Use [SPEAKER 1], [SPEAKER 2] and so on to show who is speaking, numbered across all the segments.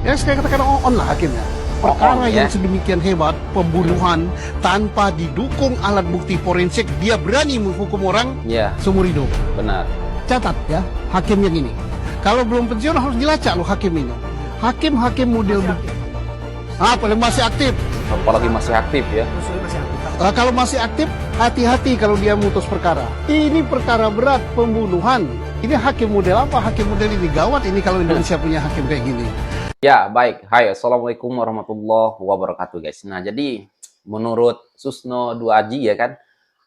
[SPEAKER 1] Ya saya katakan on lah hakimnya. Perkara yang sedemikian hebat, pembunuhan tanpa didukung alat bukti forensik, dia berani menghukum orang seumur hidup.
[SPEAKER 2] Benar.
[SPEAKER 1] Catat ya, hakim yang ini. Kalau belum pensiun harus dilacak loh hakim ini. Hakim-hakim model paling masih aktif.
[SPEAKER 2] Apalagi masih aktif ya.
[SPEAKER 1] Kalau masih aktif, hati-hati kalau dia mutus perkara. Ini perkara berat, pembunuhan. Ini hakim model apa? Hakim model ini gawat ini kalau Indonesia punya hakim kayak gini.
[SPEAKER 2] Ya, baik. Hai, Assalamualaikum warahmatullahi wabarakatuh, guys. Nah, jadi menurut Susno Duaji ya kan,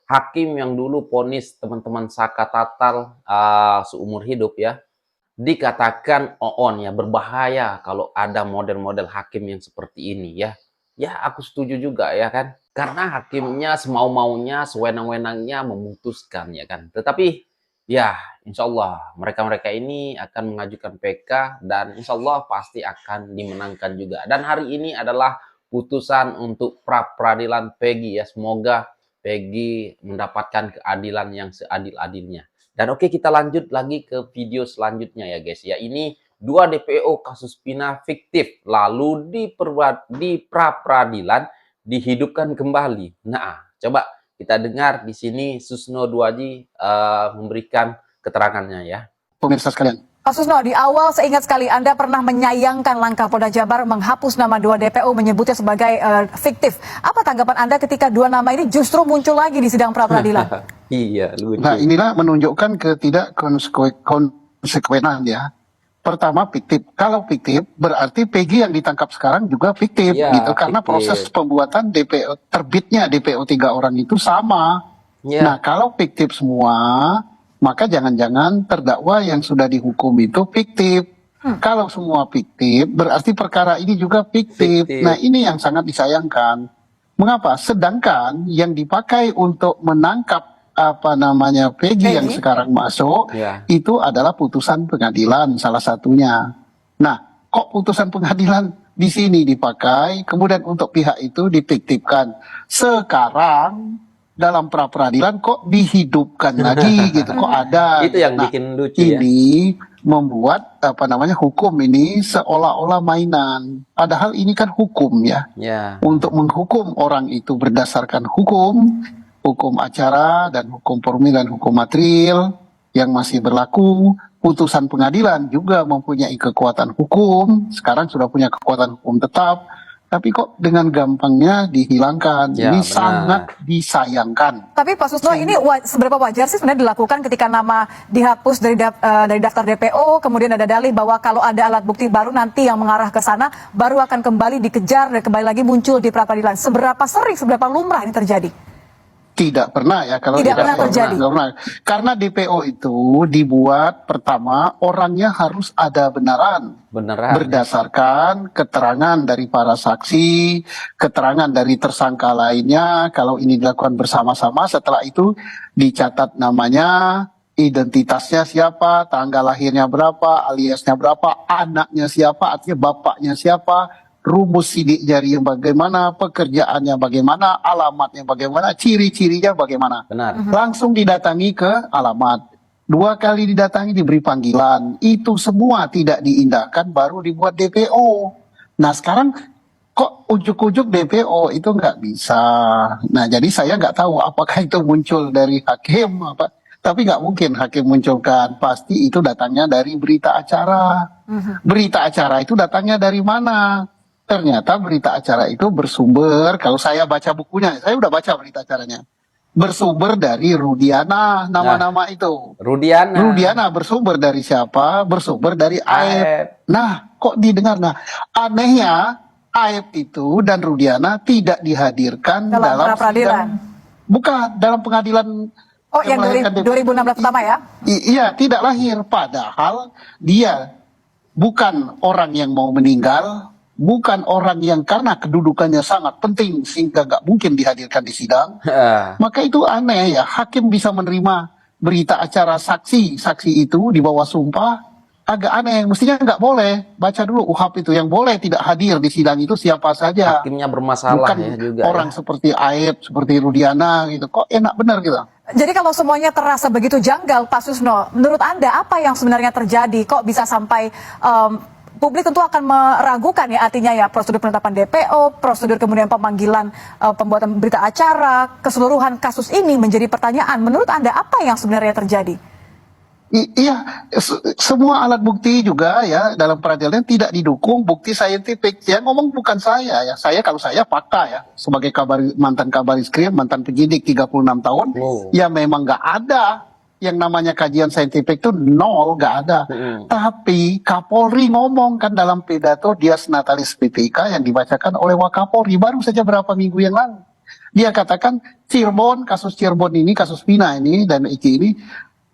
[SPEAKER 2] hakim yang dulu vonis teman-teman Saka Tatal seumur hidup ya, dikatakan on ya, berbahaya kalau ada model-model hakim yang seperti ini ya. Ya, aku setuju juga ya kan. Karena hakimnya semau-maunya, sewenang-wenangnya memutuskan ya kan. Tetapi ya, insya Allah mereka-mereka ini akan mengajukan PK dan insya Allah pasti akan dimenangkan juga. Dan hari ini adalah putusan untuk pra-peradilan Peggy ya. Semoga Peggy mendapatkan keadilan yang seadil-adilnya. Dan oke, kita lanjut lagi ke video selanjutnya ya guys. Ya, ini 2 DPO kasus Pina fiktif lalu di pra-peradilan dihidupkan kembali. Nah, coba kita dengar di sini Susno Duaji memberikan keterangannya ya.
[SPEAKER 1] Pemirsa sekalian.
[SPEAKER 3] Pak Susno, di awal saya ingat sekali Anda pernah menyayangkan langkah Polda Jabar menghapus nama 2 DPO menyebutnya sebagai fiktif. Apa tanggapan Anda ketika 2 nama ini justru muncul lagi di sidang pra-peradilan?
[SPEAKER 2] Iya, lucu.
[SPEAKER 1] Nah, inilah menunjukkan ketidakkonsekuenan ya. Pertama fiktif. Kalau fiktif berarti Peggy yang ditangkap sekarang juga fiktif gitu karena proses pembuatan DPO terbitnya DPO 3 orang itu sama. Nah, kalau fiktif semua, maka jangan-jangan terdakwa yang sudah dihukum itu fiktif. Kalau semua fiktif, berarti perkara ini juga fiktif. Nah, ini yang sangat disayangkan. Mengapa? Sedangkan yang dipakai untuk menangkap Peggy yang sekarang masuk itu adalah putusan pengadilan salah satunya. Nah, kok putusan pengadilan di sini dipakai, kemudian untuk pihak itu difiktifkan. Sekarang dalam pra-peradilan kok dihidupkan lagi gitu, kok ada.
[SPEAKER 2] Itu yang bikin lucu ya.
[SPEAKER 1] Ini membuat hukum ini seolah-olah mainan. Padahal ini kan hukum ya. Untuk menghukum orang itu berdasarkan hukum acara dan hukum formil dan hukum material yang masih berlaku. Putusan pengadilan juga mempunyai kekuatan hukum, sekarang sudah punya kekuatan hukum tetap, tapi kok dengan gampangnya dihilangkan. Ini sangat disayangkan.
[SPEAKER 3] Tapi Pak Susno, ini seberapa wajar sih sebenarnya dilakukan ketika nama dihapus dari daftar DPO, kemudian ada dalih bahwa kalau ada alat bukti baru nanti yang mengarah ke sana baru akan kembali dikejar dan kembali lagi muncul di pra-peradilan. Seberapa sering, seberapa lumrah ini terjadi?
[SPEAKER 1] Tidak pernah ya, kalau
[SPEAKER 3] tidak pernah terjadi.
[SPEAKER 1] Karena DPO itu dibuat pertama orangnya harus ada benaran berdasarkan keterangan dari para saksi, keterangan dari tersangka lainnya. Kalau ini dilakukan bersama-sama, setelah itu dicatat namanya, identitasnya siapa, tanggal lahirnya berapa, aliasnya berapa, anaknya siapa, artinya bapaknya siapa, rumus sidik jari yang bagaimana, pekerjaannya bagaimana, alamatnya bagaimana, ciri-cirinya bagaimana. Langsung didatangi ke alamat. 2 kali didatangi diberi panggilan. Itu semua tidak diindahkan baru dibuat DPO. Nah, sekarang kok ujuk-ujuk DPO itu nggak bisa. Nah, jadi saya nggak tahu apakah itu muncul dari hakim apa. Tapi nggak mungkin hakim munculkan. Pasti itu datangnya dari berita acara. Berita acara itu datangnya dari mana? Ternyata berita acara itu bersumber, kalau saya baca bukunya, saya udah baca berita acaranya, bersumber dari Rudiana, nama-nama itu. Rudiana bersumber dari siapa? Bersumber dari Aep. Nah, kok didengar? Nah, anehnya Aep itu dan Rudiana tidak dihadirkan dalam
[SPEAKER 3] pra-peradilan.
[SPEAKER 1] Bukan, dalam pengadilan.
[SPEAKER 3] Oh, yang 2016 pertama ya?
[SPEAKER 1] Iya, tidak lahir. Padahal dia bukan orang yang mau meninggal, bukan orang yang karena kedudukannya sangat penting sehingga nggak mungkin dihadirkan di sidang. Maka itu aneh ya, hakim bisa menerima berita acara saksi itu di bawah sumpah, agak aneh. Mestinya nggak boleh. Baca dulu UHAP itu, yang boleh tidak hadir di sidang itu siapa saja.
[SPEAKER 2] Hakimnya bermasalah
[SPEAKER 1] bukan
[SPEAKER 2] ya juga.
[SPEAKER 1] Orang seperti Aep, seperti Rudiana gitu. Kok enak benar gitu.
[SPEAKER 3] Jadi kalau semuanya terasa begitu janggal, Pak Susno, menurut Anda apa yang sebenarnya terjadi? Kok bisa sampai publik tentu akan meragukan ya artinya ya prosedur penetapan DPO, prosedur kemudian pemanggilan pembuatan berita acara, keseluruhan kasus ini menjadi pertanyaan. Menurut Anda apa yang sebenarnya terjadi?
[SPEAKER 1] Iya, semua alat bukti juga ya dalam peradilan tidak didukung bukti saintifik. Yang ngomong bukan saya ya. Kalau saya fakta ya sebagai mantan Kabariskrim, mantan penyidik 36 tahun, ya memang nggak ada yang namanya kajian saintifik itu nol, nggak ada. Tapi Kapolri ngomong kan dalam pidato Dias Natalis PTK yang dibacakan oleh Wakapolri baru saja berapa minggu yang lalu. Dia katakan Cirebon, kasus Cirebon ini, kasus Vina ini dan Iki ini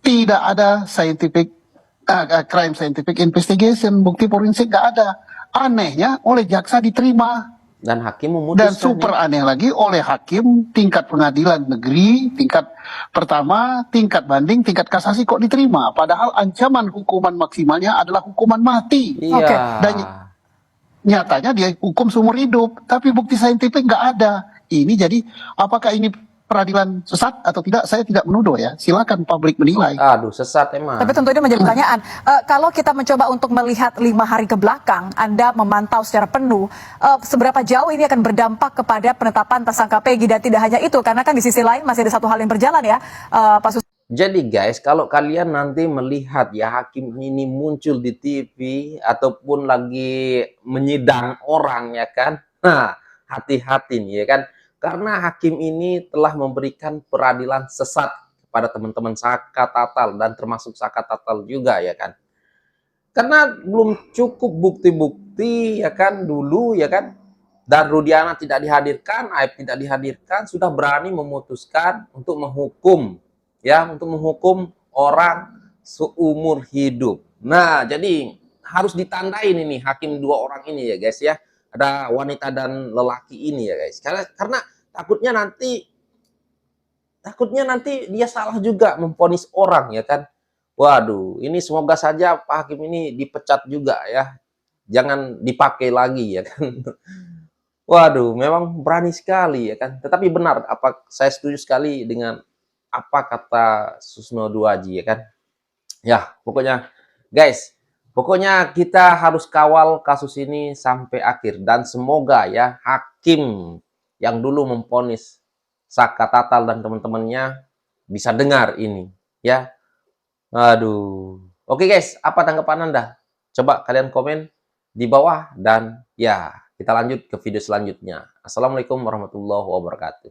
[SPEAKER 1] tidak ada crime scientific investigation, bukti forensik nggak ada. Anehnya oleh jaksa diterima.
[SPEAKER 2] Dan hakim memutuskan.
[SPEAKER 1] Dan super aneh lagi oleh hakim tingkat pengadilan negeri, tingkat pertama, tingkat banding, tingkat kasasi kok diterima. Padahal ancaman hukuman maksimalnya adalah hukuman mati.
[SPEAKER 2] Iya.
[SPEAKER 1] Dan nyatanya dia hukum seumur hidup, tapi bukti saintifik nggak ada. Ini jadi apakah ini peradilan sesat atau tidak, saya tidak menuduh ya. Silakan publik menilai.
[SPEAKER 2] Aduh, sesat emang.
[SPEAKER 3] Tapi tentu ini menjadi pertanyaan. Kalau kita mencoba untuk melihat 5 hari ke belakang, Anda memantau secara penuh, seberapa jauh ini akan berdampak kepada penetapan tersangka Peggy, dan tidak hanya itu, karena kan di sisi lain masih ada satu hal yang berjalan ya, Pak Sus.
[SPEAKER 2] Jadi guys, kalau kalian nanti melihat ya hakim ini muncul di TV ataupun lagi menyidang orang ya kan, nah hati-hati nih ya kan. Karena hakim ini telah memberikan peradilan sesat kepada teman-teman Saka Tatal dan termasuk Saka Tatal juga ya kan. Karena belum cukup bukti-bukti ya kan dulu ya kan. Dan Rudiana tidak dihadirkan, Aib tidak dihadirkan, sudah berani memutuskan untuk menghukum ya, untuk menghukum orang seumur hidup. Nah, jadi harus ditandain ini hakim 2 orang ini ya guys ya. Ada wanita dan lelaki ini ya guys. Karena takutnya nanti dia salah juga memvonis orang ya kan. Waduh, ini semoga saja Pak Hakim ini dipecat juga ya. Jangan dipakai lagi ya kan. Waduh, memang berani sekali ya kan. Tetapi benar, saya setuju sekali dengan apa kata Susno Duaji ya kan. Ya, pokoknya guys, pokoknya kita harus kawal kasus ini sampai akhir. Dan semoga ya hakim yang dulu memvonis Saka Tatal dan teman-temannya bisa dengar ini ya. Aduh. Oke guys, apa tanggapan Anda? Coba kalian komen di bawah dan ya kita lanjut ke video selanjutnya. Assalamualaikum warahmatullahi wabarakatuh.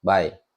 [SPEAKER 2] Bye.